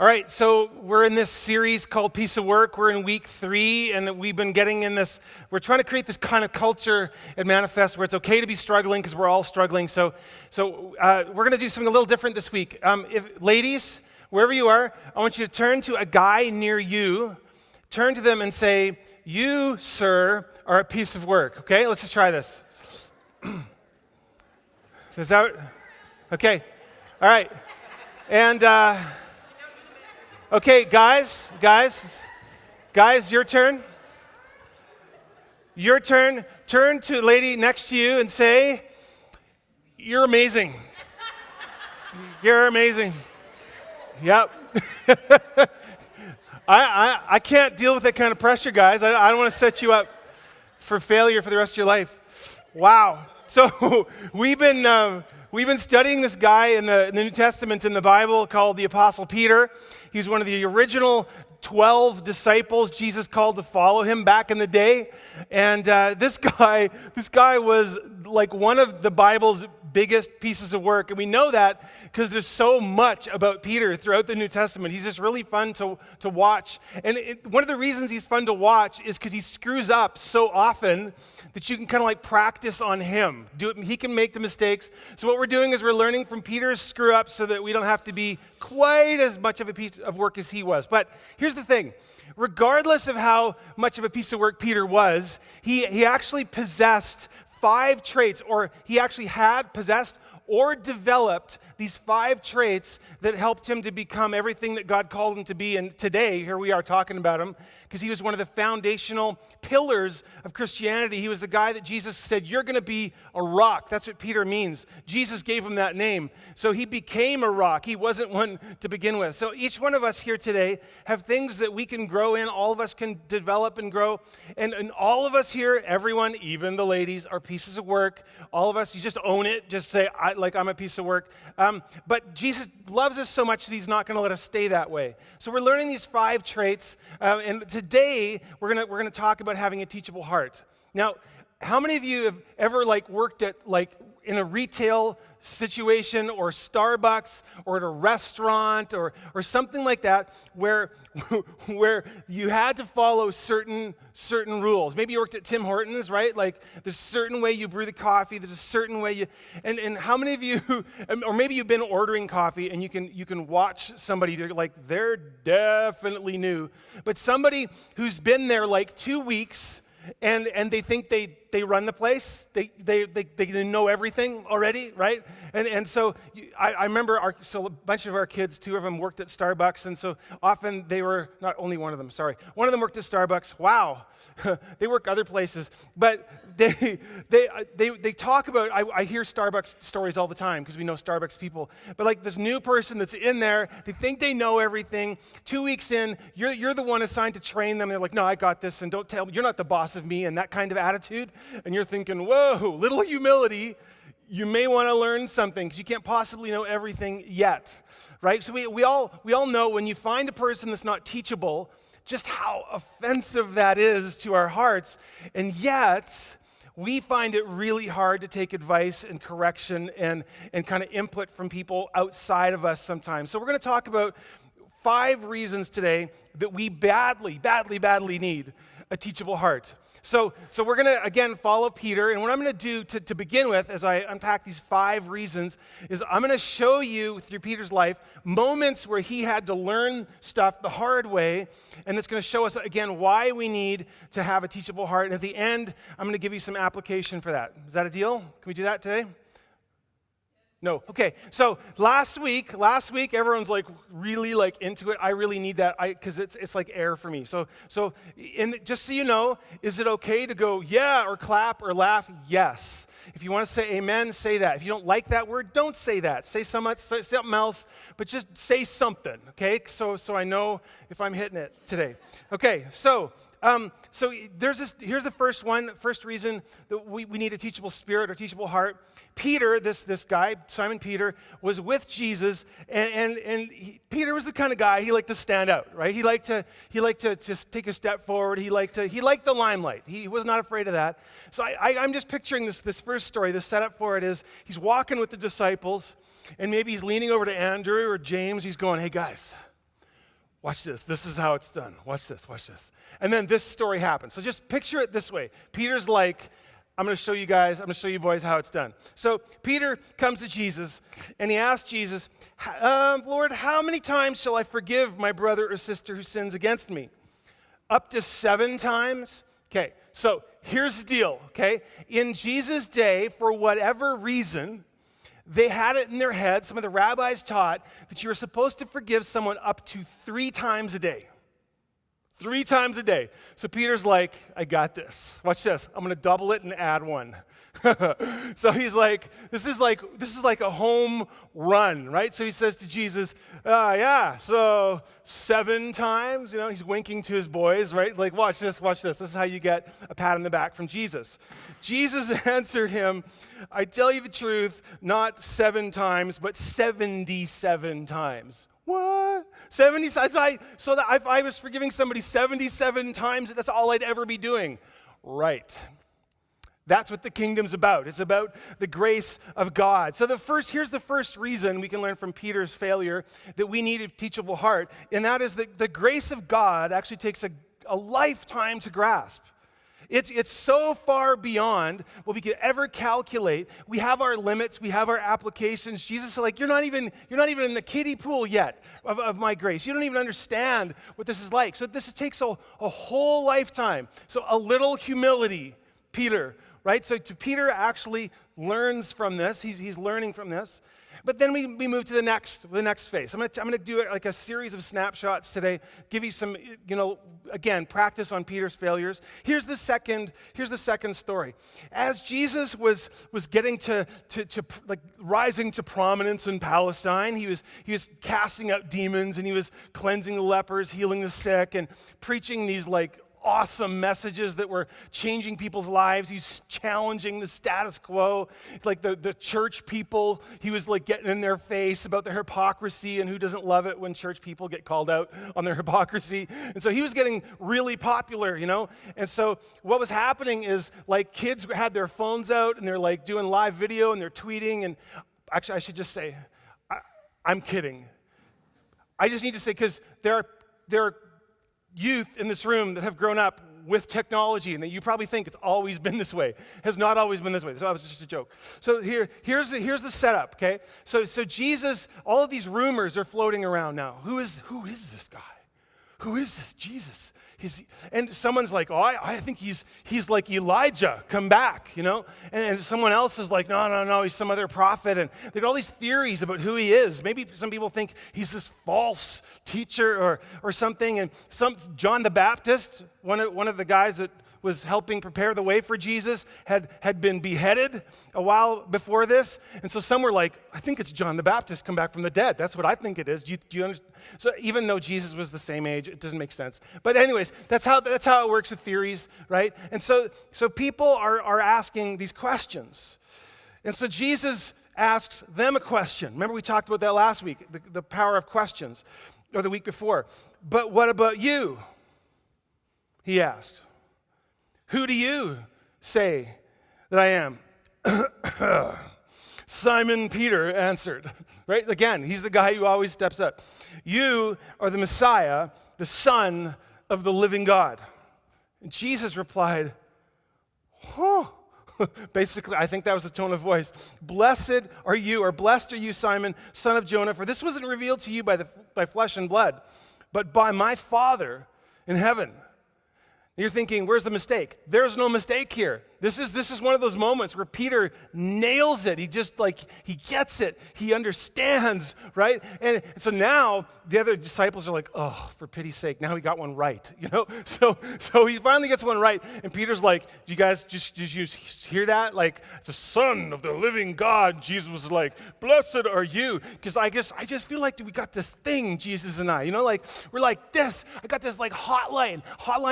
All right, so we're in this series called Piece of Work. We're in week 3, and we've been getting in this, we're trying to create this kind of culture at Manifest where it's okay to be struggling because we're all struggling. So we're going to do something a little different this week. Ladies, wherever you are, I want you to turn to a guy near you, turn to them and say, "You, sir, are a piece of work." Okay, let's just try this. Is that, okay, all right. And, okay, guys, your turn. Your turn. Turn to the lady next to you and say, "You're amazing." You're amazing. Yep. I can't deal with that kind of pressure, guys. I don't want to set you up for failure for the rest of your life. Wow. So we've been studying this guy in the New Testament in the Bible called the Apostle Peter. He's one of the original 12 disciples Jesus called to follow him back in the day. And this guy was like one of the Bible's biggest pieces of work. And we know that because there's so much about Peter throughout the New Testament. He's just really fun to watch. And one of the reasons he's fun to watch is because he screws up so often that you can kind of like practice on him. He can make the mistakes. So what we're doing is we're learning from Peter's screw up so that we don't have to be quite as much of a piece of work as he was. But here's the thing. Regardless of how much of a piece of work Peter was, he actually possessed 5 traits, or he actually had possessed or developed these 5 traits that helped him to become everything that God called him to be. And today, here we are talking about him because he was one of the foundational pillars of Christianity. He was the guy that Jesus said, "You're going to be a rock." That's what Peter means. Jesus gave him that name. So he became a rock. He wasn't one to begin with. So each one of us here today have things that we can grow in. All of us can develop and grow. And all of us here, everyone, even the ladies, are pieces of work. All of us, you just own it. Just say, I'm a piece of work. But Jesus loves us so much that he's not going to let us stay that way. So we're learning these 5 traits. And today, we're gonna talk about having a teachable heart. Now, how many of you have ever worked at in a retail situation or Starbucks or at a restaurant or something like that where you had to follow certain rules? Maybe you worked at Tim Hortons, right? Like there's a certain way you brew the coffee, there's a certain way you and how many of you, or maybe you've been ordering coffee and you can watch somebody, they're definitely new, but somebody who's been there 2 weeks and they think they run the place. They know everything already, right? And so I remember a bunch of our kids, 2 of them worked at Starbucks, and so often they were, not only one of them, sorry. One of them worked at Starbucks. Wow. They work other places, but they talk about, I hear Starbucks stories all the time because we know Starbucks people, but this new person that's in there, they think they know everything. 2 weeks in, you're the one assigned to train them. They're like, "No, I got this, and don't tell me, you're not the boss of me," and that kind of attitude. And you're thinking, whoa, little humility. You may want to learn something because you can't possibly know everything yet, right? So we all know when you find a person that's not teachable, just how offensive that is to our hearts. And yet, we find it really hard to take advice and correction and kind of input from people outside of us sometimes. So we're going to talk about 5 reasons today that we badly need a teachable heart. So we're going to, again, follow Peter. And what I'm going to do to begin with, as I unpack these 5 reasons, is I'm going to show you, through Peter's life, moments where he had to learn stuff the hard way. And it's going to show us, again, why we need to have a teachable heart. And at the end, I'm going to give you some application for that. Is that a deal? Can we do that today? No. Okay. So last week, everyone's really into it. I really need that because it's like air for me. So just so you know, is it okay to go yeah or clap or laugh? Yes. If you want to say amen, say that. If you don't like that word, don't say that. Say something else, but just say something. Okay. So I know if I'm hitting it today. Okay. So here's the first reason that we need a teachable spirit or teachable heart. Peter, this guy, Simon Peter, was with Jesus, and Peter was the kind of guy, he liked to stand out, right? He liked to just take a step forward. He liked the limelight. He was not afraid of that. So I'm just picturing this first story. The setup for it is he's walking with the disciples, and maybe he's leaning over to Andrew or James. He's going, "Hey guys, Watch this. This is how it's done. Watch this, watch this. And then this story happens. So just picture it this way. Peter's like, I'm going to show you guys, I'm going to show you boys how it's done. So Peter comes to Jesus, and he asks Jesus, Lord, how many times shall I forgive my brother or sister who sins against me? Up to 7 times? Okay, so here's the deal, okay? In Jesus' day, for whatever reason, they had it in their head, some of the rabbis taught, that you were supposed to forgive someone up to 3 times a day. 3 times a day. So Peter's like, I got this. Watch this. I'm going to double it and add 1. So he's like, this is like a home run, right? So he says to Jesus, so 7 times, he's winking to his boys, right? Like, watch this. This is how you get a pat on the back from Jesus. Jesus answered him, I tell you the truth, not 7 times, but 77 times. What? 70? So that if I was forgiving somebody 77 times, that's all I'd ever be doing. Right. That's what the kingdom's about. It's about the grace of God. So here's the first reason we can learn from Peter's failure that we need a teachable heart, and that is that the grace of God actually takes a lifetime to grasp. It's so far beyond what we could ever calculate. We have our limits. We have our applications. Jesus is like, you're not even in the kiddie pool yet of my grace. You don't even understand what this is like. So this takes a whole lifetime. So a little humility, Peter, right? So Peter actually learns from this. He's learning from this. But then we move to the next phase. I'm going to do like a series of snapshots today, give you some, again, practice on Peter's failures. Here's the second story. As Jesus was getting to like rising to prominence in Palestine, he was casting out demons, and he was cleansing the lepers, healing the sick, and preaching these like awesome messages that were changing people's lives. He's challenging the status quo, like the church people. He was like getting in their face about their hypocrisy, and who doesn't love it when church people get called out on their hypocrisy. And so he was getting really popular, And so what was happening is like kids had their phones out, and they're like doing live video, and they're tweeting. And actually, I should just say, I'm kidding. I just need to say, because there are youth in this room that have grown up with technology, and that you probably think it's always been this way. It has not always been this way. So that was just a joke. So here's the setup, okay? So Jesus, all of these rumors are floating around now. Who is this guy? Who is this Jesus? And someone's like, I think he's like Elijah, come back, And someone else is like, no, he's some other prophet. And there are all these theories about who he is. Maybe some people think he's this false teacher or something. And John the Baptist, one of the guys that was helping prepare the way for Jesus, had been beheaded a while before this. And so some were like, I think it's John the Baptist come back from the dead. That's what I think it is. Do you understand? So even though Jesus was the same age, it doesn't make sense. But anyways, that's how it works with theories, right? And so people are asking these questions. And so Jesus asks them a question. Remember we talked about that last week, the power of questions, or the week before. But what about you? He asked. Who do you say that I am? Simon Peter answered, right? Again, he's the guy who always steps up. You are the Messiah, the Son of the living God. And Jesus replied, Basically, I think that was the tone of voice. Blessed are you, Simon, son of Jonah, for this wasn't revealed to you by flesh and blood, but by my Father in heaven. You're thinking, where's the mistake? There's no mistake here. This is one of those moments where Peter nails it. He just he gets it. He understands, right? And so now the other disciples are like, oh, for pity's sake, now he got one right, So he finally gets one right, and Peter's like, do you guys just hear that? Like, it's the Son of the living God. Jesus was like, blessed are you, because I just feel like we got this thing, Jesus and I, we're like this. I got this like hotline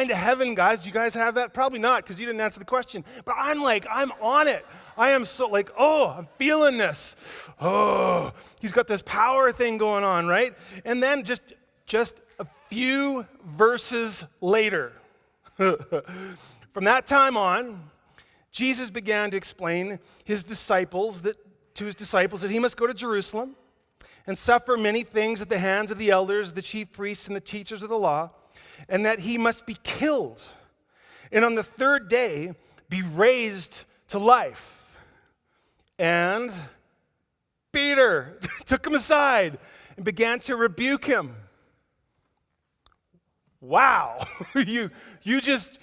to heaven, guys. Do you guys have that? Probably not, because you didn't answer the question. But I'm on it. I am so I'm feeling this. Oh, he's got this power thing going on, right? And then just a few verses later, from that time on, Jesus began to explain to his disciples that he must go to Jerusalem, and suffer many things at the hands of the elders, the chief priests, and the teachers of the law, and that he must be killed, and on the third day be raised to life. And Peter took him aside and began to rebuke him. Wow, you just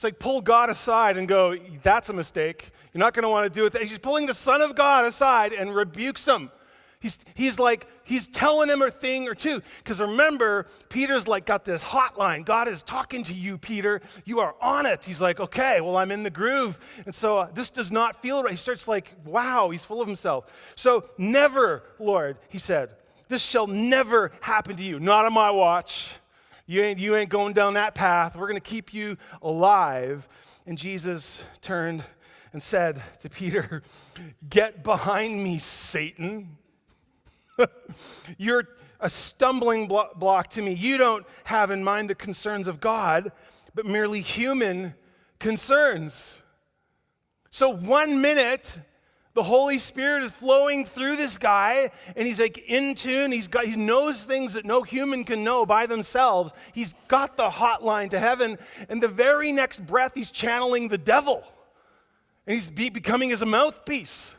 like pull God aside and go, that's a mistake. You're not going to want to do it. He's pulling the Son of God aside and rebukes him. He's telling him a thing or two. Because remember, Peter's like got this hotline. God is talking to you, Peter. You are on it. He's like, okay, well, I'm in the groove. And so this does not feel right. He starts like, wow, he's full of himself. So never, Lord, he said, this shall never happen to you. Not on my watch. You ain't going down that path. We're going to keep you alive. And Jesus turned and said to Peter, get behind me, Satan. You're a stumbling block to me. You don't have in mind the concerns of God, but merely human concerns. So 1 minute, the Holy Spirit is flowing through this guy, and he's like in tune. He knows things that no human can know by themselves. He's got the hotline to heaven, and the very next breath, he's channeling the devil, and he's becoming his mouthpiece.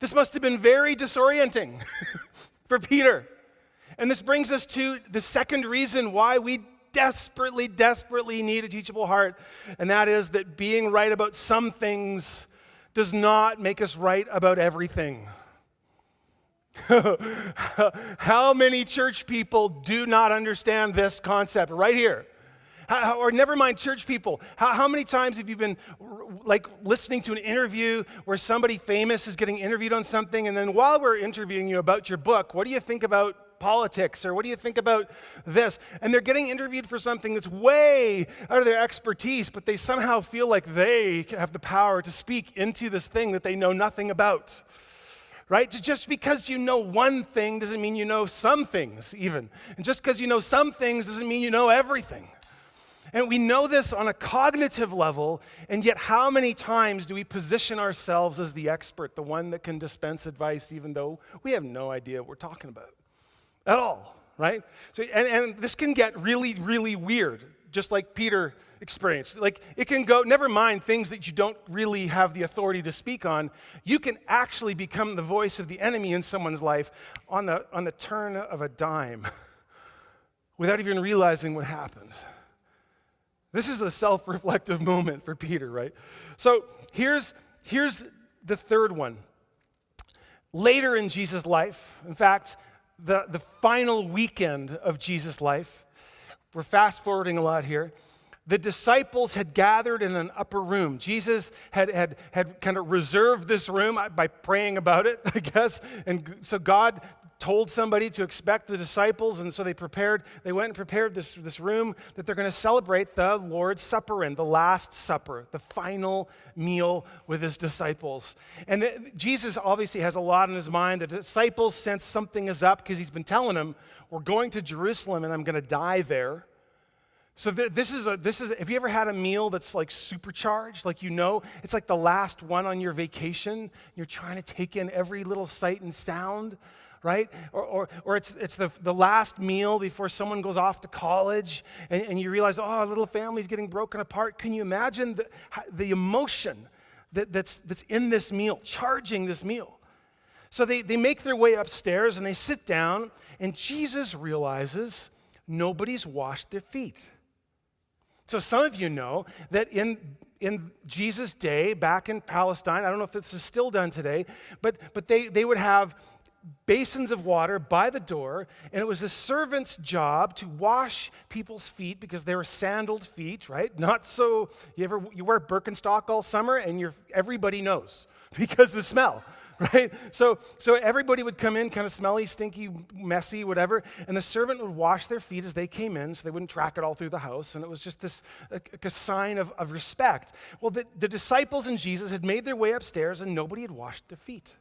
This must have been very disorienting for Peter. And this brings us to the second reason why we desperately, desperately need a teachable heart, and that is that being right about some things does not make us right about everything. How many church people do not understand this concept right here? Or never mind church people. How many times have you been like listening to an interview where somebody famous is getting interviewed on something, and then while we're interviewing you about your book, what do you think about politics, or what do you think about this? And they're getting interviewed for something that's way out of their expertise, but they somehow feel like they have the power to speak into this thing that they know nothing about. Right? Just because you know one thing doesn't mean you know some things even. And just because you know some things doesn't mean you know everything. And we know this on a cognitive level, and yet how many times do we position ourselves as the expert, the one that can dispense advice, even though we have no idea what we're talking about at all, right? So, and this can get really, really weird, just like Peter experienced. Like, it can go, never mind things that you don't really have the authority to speak on, you can actually become the voice of the enemy in someone's life on the turn of a dime without even realizing what happened. This is a self-reflective moment for Peter, right? So here's the third one. Later in Jesus' life, in fact, the final weekend of Jesus' life, we're fast-forwarding a lot here, the disciples had gathered in an upper room. Jesus had kind of reserved this room by praying about it, I guess, and so God told somebody to expect the disciples, and so they went and prepared this room that they're going to celebrate the Lord's Supper in, the Last Supper, the final meal with his disciples. And Jesus obviously has a lot on his mind. The disciples sense something is up because he's been telling them, we're going to Jerusalem and I'm going to die there. So this is have you ever had a meal that's like supercharged? Like, it's like the last one on your vacation. You're trying to take in every little sight and sound, right? Or it's the last meal before someone goes off to college, and you realize, a little family's getting broken apart. Can you imagine the emotion that's in this meal, charging this meal? So they make their way upstairs and they sit down, and Jesus realizes nobody's washed their feet. So some of you know that in Jesus' day, back in Palestine, I don't know if this is still done today, but they would have basins of water by the door, and it was a servant's job to wash people's feet because they were sandaled feet, right? Not so, you wear Birkenstock all summer, and everybody knows because the smell. Right? So everybody would come in kind of smelly, stinky, messy, whatever, and the servant would wash their feet as they came in so they wouldn't track it all through the house, and it was just this a sign of respect. Well, the disciples and Jesus had made their way upstairs, and nobody had washed their feet.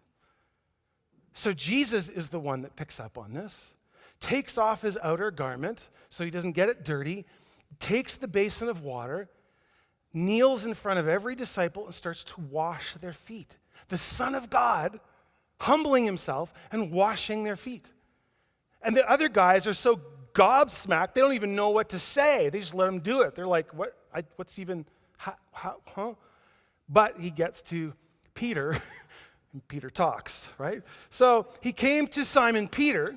So Jesus is the one that picks up on this, takes off his outer garment so he doesn't get it dirty, takes the basin of water, kneels in front of every disciple, and starts to wash their feet. The Son of God humbling himself and washing their feet. And the other guys are so gobsmacked, they don't even know what to say. They just let him do it. They're like, what's even, huh? But he gets to Peter, and Peter talks, right? So he came to Simon Peter,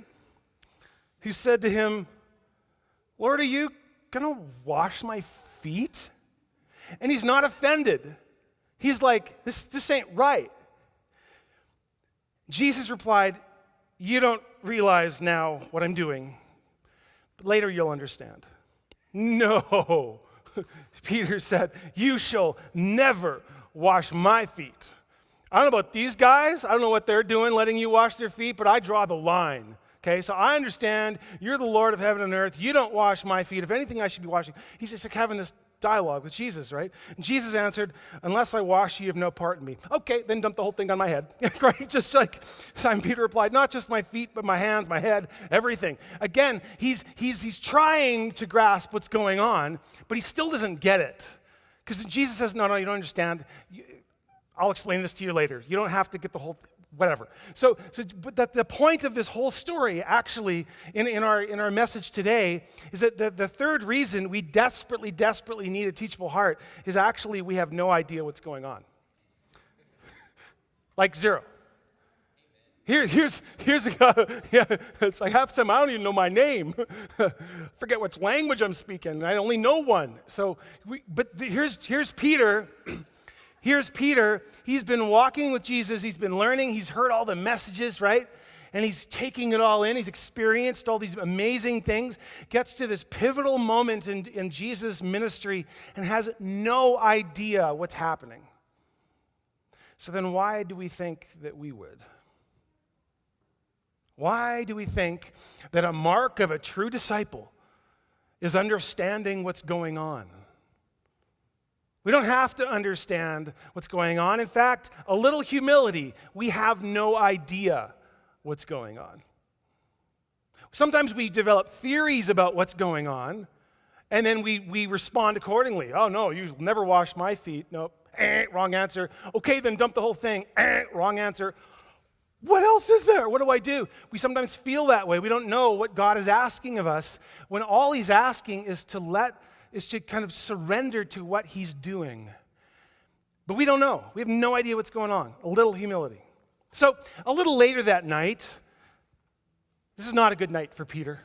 who said to him, Lord, are you going to wash my feet? And he's not offended. He's like, this ain't right. Jesus replied, you don't realize now what I'm doing, but later you'll understand. No, Peter said, you shall never wash my feet. I don't know about these guys. I don't know what they're doing, letting you wash their feet, but I draw the line. Okay, so I understand you're the Lord of heaven and earth. You don't wash my feet. If anything, I should be washing. He's just like having this dialogue with Jesus, right? And Jesus answered, unless I wash you, you have no part in me. Okay, then dump the whole thing on my head. Right? Just like Simon Peter replied, not just my feet, but my hands, my head, everything. Again, he's trying to grasp what's going on, but he still doesn't get it. Because Jesus says, no, you don't understand. I'll explain this to you later. You don't have to get the whole whatever. But the point of this whole story, actually, in our message today, is that the third reason we desperately need a teachable heart is actually we have no idea what's going on. Like zero. Here's a guy, yeah, it's like half the time I don't even know my name. Forget which language I'm speaking. I only know one. Here's Peter. Here's Peter. He's been walking with Jesus. He's been learning. He's heard all the messages, right? And he's taking it all in. He's experienced all these amazing things. Gets to this pivotal moment in Jesus' ministry and has no idea what's happening. So then why do we think that we would? Why do we think that a mark of a true disciple is understanding what's going on? We don't have to understand what's going on. In fact, a little humility, we have no idea what's going on. Sometimes we develop theories about what's going on, and then we respond accordingly. Oh, no, you never wash my feet. Nope. Wrong answer. Okay, then dump the whole thing. Wrong answer. What else is there? What do I do? We sometimes feel that way. We don't know what God is asking of us when all he's asking is to kind of surrender to what he's doing. But we don't know. We have no idea what's going on. A little humility. So a little later that night, this is not a good night for Peter.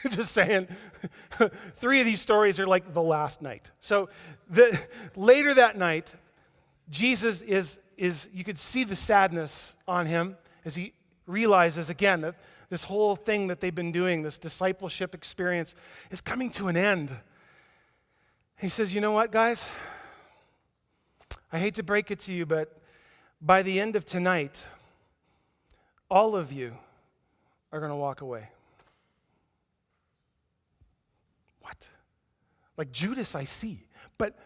Just saying. 3 of these stories are like the last night. So later that night, Jesus is you could see the sadness on him as he realizes again that this whole thing that they've been doing, this discipleship experience, is coming to an end. He says, you know what, guys? I hate to break it to you, but by the end of tonight, all of you are going to walk away. What? Like Judas, I see. But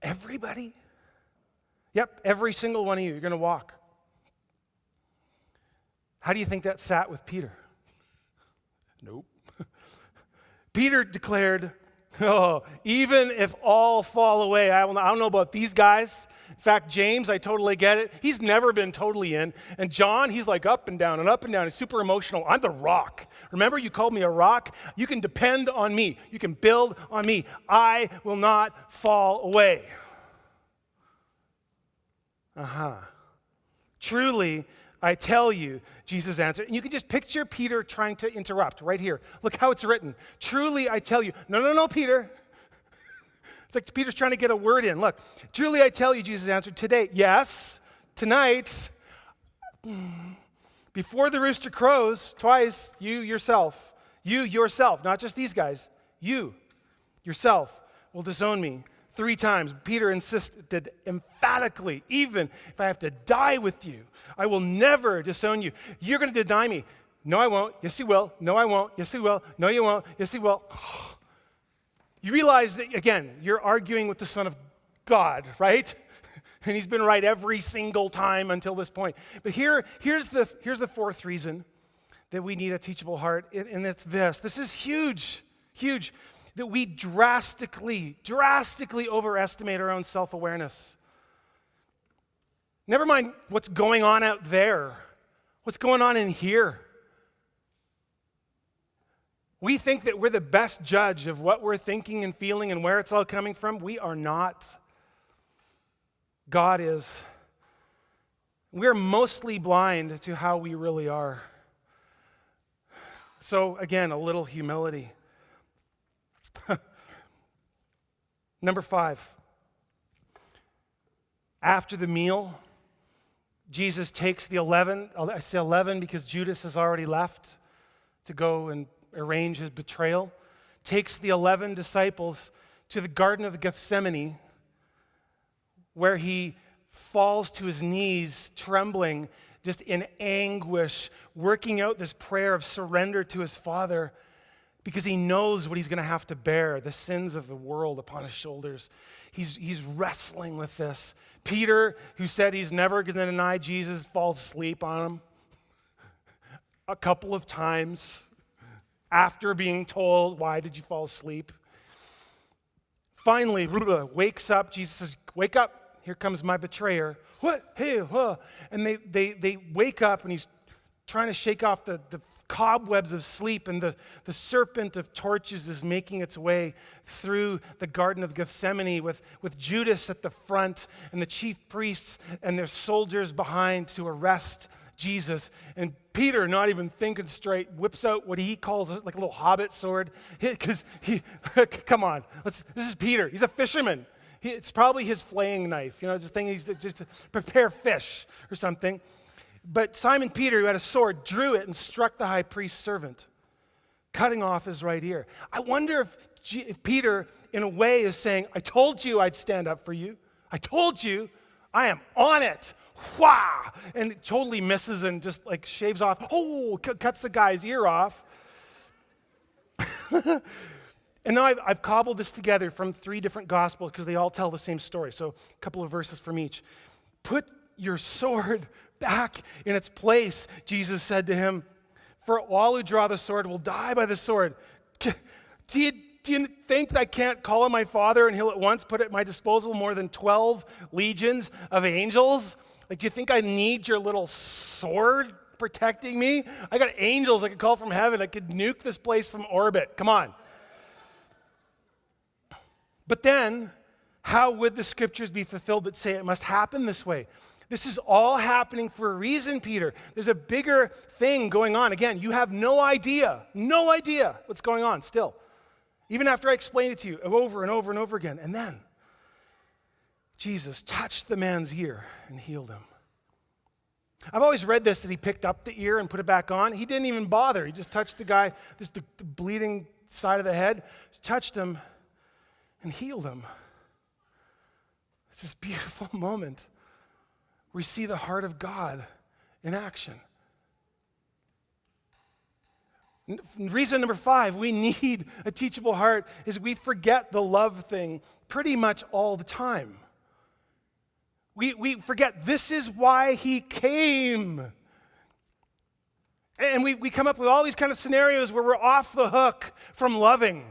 everybody? Yep, every single one of you, you're going to walk. How do you think that sat with Peter? Nope. Peter declared, oh, even if all fall away, I don't know about these guys. In fact, James, I totally get it. He's never been totally in. And John, he's like up and down and up and down. He's super emotional. I'm the rock. Remember, you called me a rock? You can depend on me. You can build on me. I will not fall away. Truly, I tell you, Jesus answered. And you can just picture Peter trying to interrupt right here. Look how it's written. Truly, I tell you. No, Peter. It's like Peter's trying to get a word in. Look, truly, I tell you, Jesus answered, today, yes, tonight, before the rooster crows twice, you yourself, not just these guys, you yourself will disown me 3 times. Peter insisted emphatically, even if I have to die with you, I will never disown you. You're going to deny me. No, I won't. Yes, you will. No, I won't. Yes, you will. No, you won't. Yes, you will. You realize that, again, you're arguing with the Son of God, right? And he's been right every single time until this point. But here's the 4th reason that we need a teachable heart, and it's this. This is huge, that we drastically overestimate our own self-awareness. Never mind what's going on out there. What's going on in here? We think that we're the best judge of what we're thinking and feeling and where it's all coming from. We are not. God is. We're mostly blind to how we really are. So again, a little humility. Number 5. After the meal, Jesus takes the 11. I say 11 because Judas has already left to go and arrange his betrayal. Takes the 11 disciples to the Garden of Gethsemane, where he falls to his knees, trembling, just in anguish, working out this prayer of surrender to his Father, because he knows what he's going to have to bear, the sins of the world upon his shoulders. He's wrestling with this. Peter, who said he's never going to deny Jesus, falls asleep on him a couple of times after being told, "Why did you fall asleep?" Finally, wakes up. Jesus says, "Wake up. Here comes my betrayer." What? Hey, huh? And they wake up, and he's trying to shake off the cobwebs of sleep, and the serpent of torches is making its way through the Garden of Gethsemane with Judas at the front and the chief priests and their soldiers behind to arrest Jesus. And Peter, not even thinking straight, whips out what he calls like a little hobbit sword, because come on, this is Peter. He's a fisherman. It's probably his flaying knife, this thing he's just to prepare fish or something. But Simon Peter, who had a sword, drew it and struck the high priest's servant, cutting off his right ear. I wonder if Peter, in a way, is saying, "I told you I'd stand up for you. I told you. I am on it." Wah! And it totally misses and just like shaves off. Cuts the guy's ear off. And now I've cobbled this together from 3 different gospels because they all tell the same story. So a couple of verses from each. "Put your sword back in its place," Jesus said to him, "for all who draw the sword will die by the sword. Do you think that I can't call on my Father and he'll at once put at my disposal more than 12 legions of angels? Like, do you think I need your little sword protecting me? I got angels I could call from heaven. I could nuke this place from orbit. Come on." But then, how would the scriptures be fulfilled that say it must happen this way? This is all happening for a reason, Peter. There's a bigger thing going on. Again, you have no idea what's going on still. Even after I explained it to you over and over and over again. And then, Jesus touched the man's ear and healed him. I've always read this, that he picked up the ear and put it back on. He didn't even bother. He just touched the guy, the bleeding side of the head, touched him and healed him. It's this beautiful moment. We see the heart of God in action. Reason number 5, we need a teachable heart, is we forget the love thing pretty much all the time. We forget this is why he came. And we come up with all these kind of scenarios where we're off the hook from loving.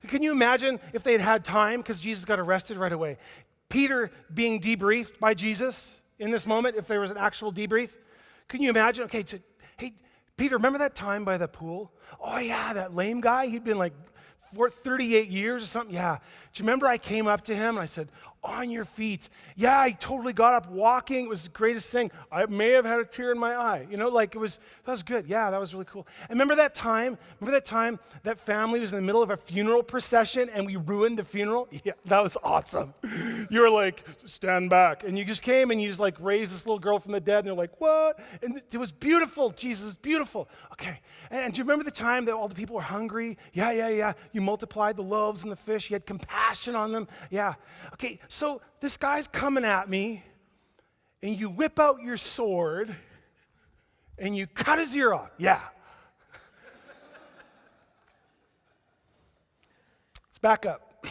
Can you imagine if they had had time, because Jesus got arrested right away, Peter being debriefed by Jesus in this moment, if there was an actual debrief? Can you imagine? Okay, so, hey, Peter, remember that time by the pool? Oh yeah, that lame guy, he'd been like 38 years or something. Yeah. Do you remember I came up to him and I said, "On your feet." Yeah, he totally got up walking. It was the greatest thing. I may have had a tear in my eye. That was good. Yeah, that was really cool. And remember that time that family was in the middle of a funeral procession and we ruined the funeral? Yeah, that was awesome. You were like, "Stand back." And you just came and you just like raised this little girl from the dead and they're like, "What?" And it was beautiful. Jesus is beautiful. Okay. And do you remember the time that all the people were hungry? Yeah. You multiplied the loaves and the fish. You had compassion on them. Yeah. Okay, so this guy's coming at me, and you whip out your sword, and you cut his ear off. Yeah. Let's back up.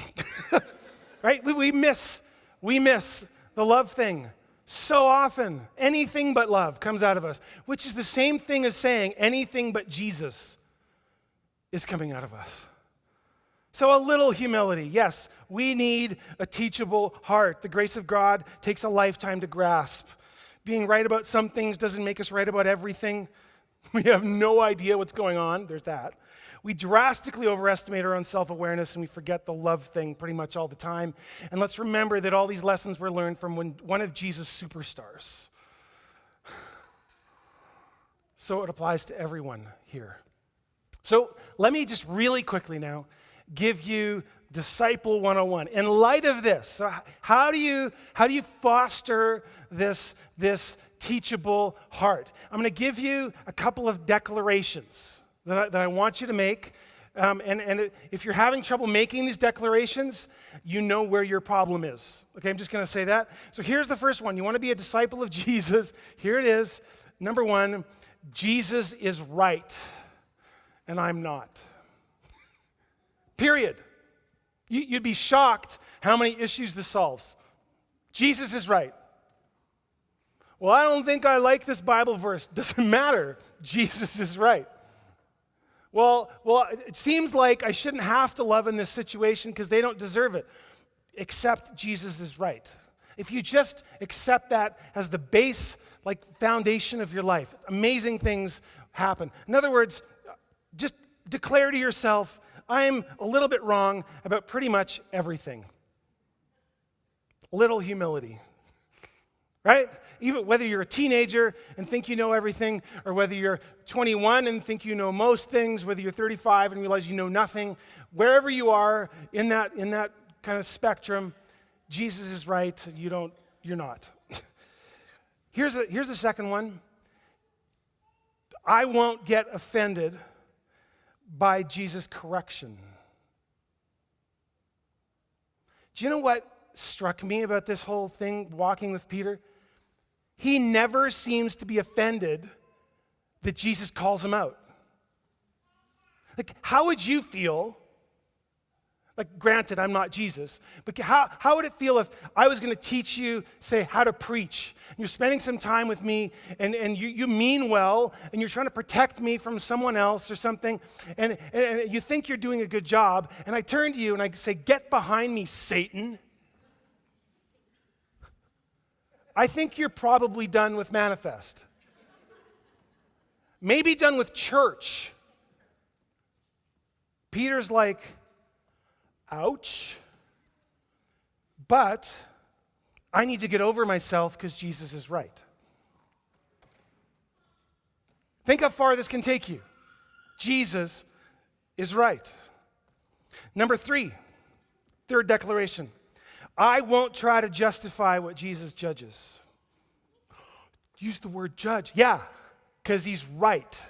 Right? We miss the love thing so often. Anything but love comes out of us, which is the same thing as saying anything but Jesus is coming out of us. So a little humility. Yes, we need a teachable heart. The grace of God takes a lifetime to grasp. Being right about some things doesn't make us right about everything. We have no idea what's going on. There's that. We drastically overestimate our own self-awareness and we forget the love thing pretty much all the time. And let's remember that all these lessons were learned from one of Jesus' superstars. So it applies to everyone here. So let me just really quickly now give you Disciple 101. In light of this, so how do you foster this teachable heart? I'm going to give you a couple of declarations that I want you to make. And if you're having trouble making these declarations, you know where your problem is. Okay, I'm just going to say that. So here's the first one. You want to be a disciple of Jesus. Here it is. Number one, Jesus is right, and I'm not. Period. You'd be shocked how many issues this solves. Jesus is right. Well, I don't think I like this Bible verse. Doesn't matter. Jesus is right. Well, it seems like I shouldn't have to love in this situation because they don't deserve it. Except Jesus is right. If you just accept that as the base, like foundation of your life, amazing things happen. In other words, just declare to yourself, I'm a little bit wrong about pretty much everything. Little humility. Right? Even whether you're a teenager and think you know everything, or whether you're 21 and think you know most things, whether you're 35 and realize you know nothing, wherever you are in that kind of spectrum, Jesus is right, you're not. Here's the second one. I won't get offended by Jesus' correction. Do you know what struck me about this whole thing, walking with Peter? He never seems to be offended that Jesus calls him out. Like, how would you feel? Like, granted, I'm not Jesus, but how would it feel if I was going to teach you, say, how to preach? And you're spending some time with me, and you mean well, and you're trying to protect me from someone else or something, and you think you're doing a good job, and I turn to you and I say, get behind me, Satan. I think you're probably done with Manifest. Maybe done with church. Peter's like, ouch, but I need to get over myself because Jesus is right. Think how far this can take you. Jesus is right. Number 3, third declaration. I won't try to justify what Jesus judges. Use the word judge. Yeah, because he's right.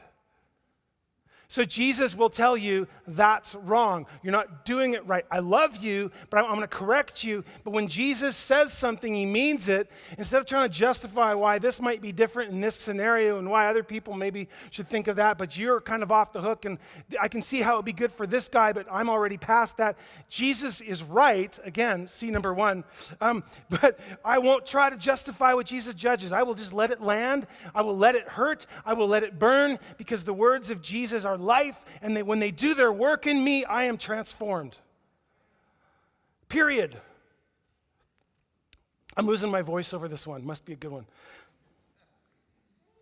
So Jesus will tell you that's wrong. You're not doing it right. I love you, but I'm going to correct you. But when Jesus says something, he means it. Instead of trying to justify why this might be different in this scenario and why other people maybe should think of that, but you're kind of off the hook and I can see how it would be good for this guy, but I'm already past that. Jesus is right. Again, see number 1. But I won't try to justify what Jesus judges. I will just let it land. I will let it hurt. I will let it burn because the words of Jesus are life, and when they do their work in me, I am transformed. Period. I'm losing my voice over this one. Must be a good one.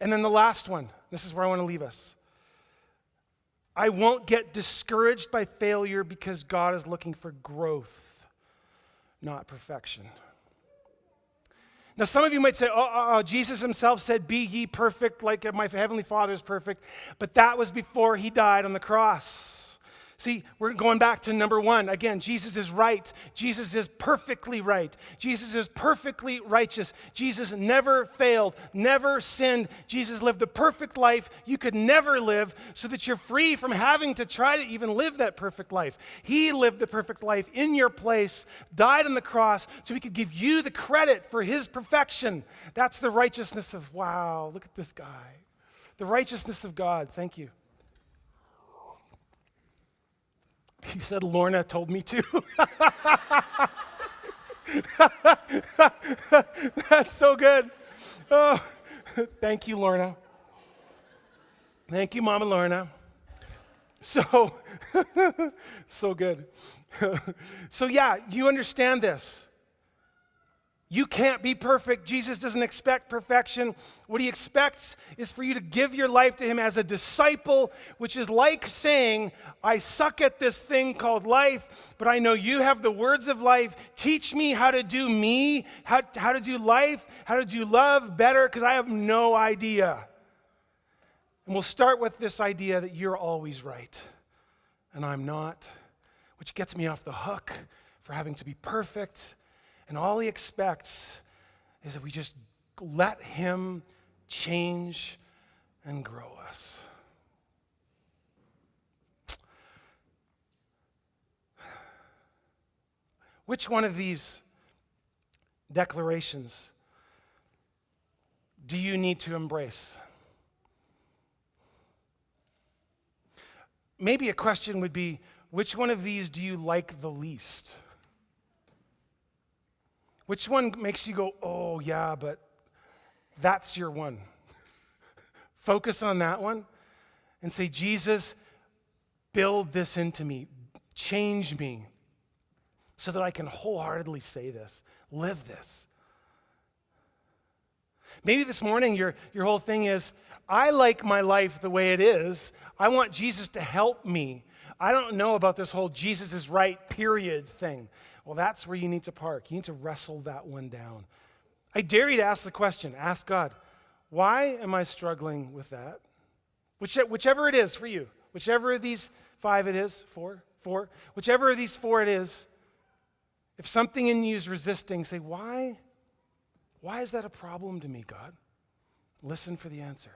And then the last one. This is where I want to leave us. I won't get discouraged by failure because God is looking for growth, not perfection. Now, some of you might say, Jesus himself said, be ye perfect like my heavenly Father is perfect. But that was before he died on the cross. See, we're going back to number 1. Again, Jesus is right. Jesus is perfectly right. Jesus is perfectly righteous. Jesus never failed, never sinned. Jesus lived the perfect life you could never live so that you're free from having to try to even live that perfect life. He lived the perfect life in your place, died on the cross so he could give you the credit for his perfection. That's the righteousness of, wow, look at this guy. The righteousness of God. Thank you. He said, Lorna told me to. That's so good. Oh, thank you, Lorna. Thank you, Mama Lorna. So, so good. So yeah, you understand this. You can't be perfect. Jesus doesn't expect perfection. What he expects is for you to give your life to him as a disciple, which is like saying, I suck at this thing called life, but I know you have the words of life. Teach me how to do me, how to do life, how to do love better, because I have no idea. And we'll start with this idea that you're always right, and I'm not, which gets me off the hook for having to be perfect. And all he expects is that we just let him change and grow us. Which one of these declarations do you need to embrace? Maybe a question would be, which one of these do you like the least? Which one makes you go, oh yeah, but that's your one? Focus on that one and say, Jesus, build this into me. Change me so that I can wholeheartedly say this, live this. Maybe this morning your whole thing is, I like my life the way it is. I want Jesus to help me. I don't know about this whole Jesus is right, period thing. Well, that's where you need to park. You need to wrestle that one down. I dare you to ask the question. Ask God, why am I struggling with that? Whichever it is for you. Whichever of these 5 it is, 4, whichever of these 4 it is, if something in you is resisting, say, why is that a problem to me, God? Listen for the answer.